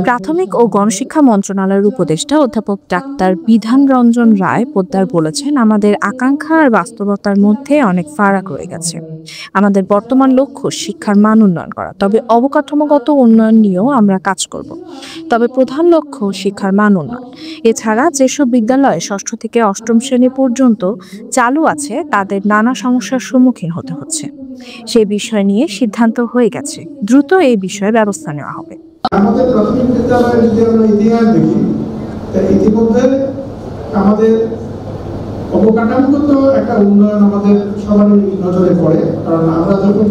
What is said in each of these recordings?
প্রাথমিক ও গণশিক্ষা মন্ত্রণালয়ের উপদেষ্টা অধ্যাপক ডাক্তার বিধান রঞ্জন রায় পোদ্দার বলেছেন, আমাদের আকাঙ্ক্ষা আর বাস্তবতার মধ্যে অনেক ফারাক রয়ে গেছে। আমাদের বর্তমান লক্ষ্য শিক্ষার মান উন্নয়ন করা, তবে অবকাঠামোগত উন্নয়ন নিয়েও আমরা কাজ করব। তবে প্রধান লক্ষ্য শিক্ষার মান উন্নয়ন। এছাড়া যেসব বিদ্যালয়ে ষষ্ঠ থেকে অষ্টম শ্রেণী পর্যন্ত চালু আছে তাদের নানা সমস্যার সম্মুখীন হতে হচ্ছে। সে বিষয় নিয়ে সিদ্ধান্ত হয়ে গেছে, দ্রুত এই বিষয়ে ব্যবস্থা নেওয়া হবে। আমাদের প্রাথমিক বিদ্যালয়ের যদি আমরা ইতিহাস দেখি, ইতিমধ্যে আমাদের অবকাঠামোগত একটা উন্নয়ন আমাদের সবারই নজরে পড়ে। কারণ আমরা যখন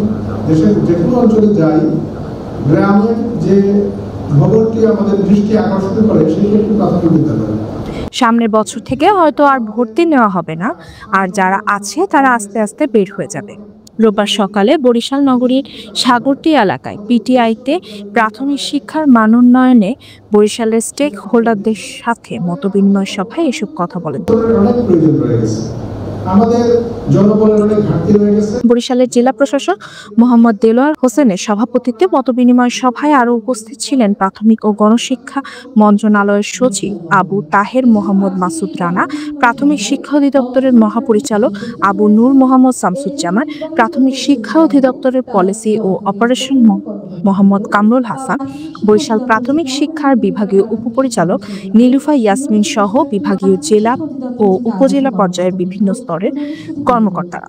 দেশের যে কোনো অঞ্চলে যাই, গ্রামের যে ভবনটি আমাদের দৃষ্টি আকর্ষণ করে সেটি একটি প্রাথমিক বিদ্যালয়। সামনের বছর থেকে হয়তো আর ভর্তি নেওয়া হবে না, আর যারা আছে তারা আস্তে আস্তে বের হয়ে যাবে। রোববার সকালে বরিশাল নগরীর সাগরটি এলাকায় পিটিআইতে প্রাথমিক শিক্ষার মান উন্নয়নে বরিশালের স্টেক হোল্ডারদের সাথে মতবিনিময় সভায় এসব কথা বলেন। বরিশালের জেলা প্রশাসক মোহাম্মদ দেলোয়ার হোসেনের সভাপতিত্বে মতবিনিময় সভায় আরও উপস্থিত ছিলেন প্রাথমিক ও গণশিক্ষা মন্ত্রণালয়ের সচিব আবু তাহের মোহাম্মদ মাসুদ রানা, প্রাথমিক শিক্ষা অধিদপ্তরের মহাপরিচালক আবু নূর মোহাম্মদ শামসুজ্জামান, প্রাথমিক শিক্ষা অধিদপ্তরের পলিসি ও অপারেশন মোহাম্মদ কামরুল হাসান, বরিশাল প্রাথমিক শিক্ষার বিভাগীয় উপপরিচালক নীলুফা ইয়াসমিন সহ বিভাগীয় জেলা ও উপজেলা পর্যায়ের বিভিন্ন স্তরের কর্মকর্তারা।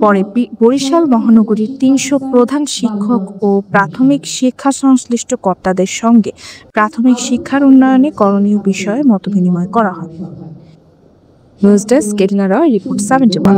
পরে বরিশাল মহানগরীর 300 প্রধান শিক্ষক ও প্রাথমিক শিক্ষা সংশ্লিষ্ট কর্তাদের সঙ্গে প্রাথমিক শিক্ষার উন্নয়নে করণীয় বিষয়ে মতবিনিময় করা হয়। নিউজ ডেস্ক, কেটিনা রয় রিপোর্ট, 71।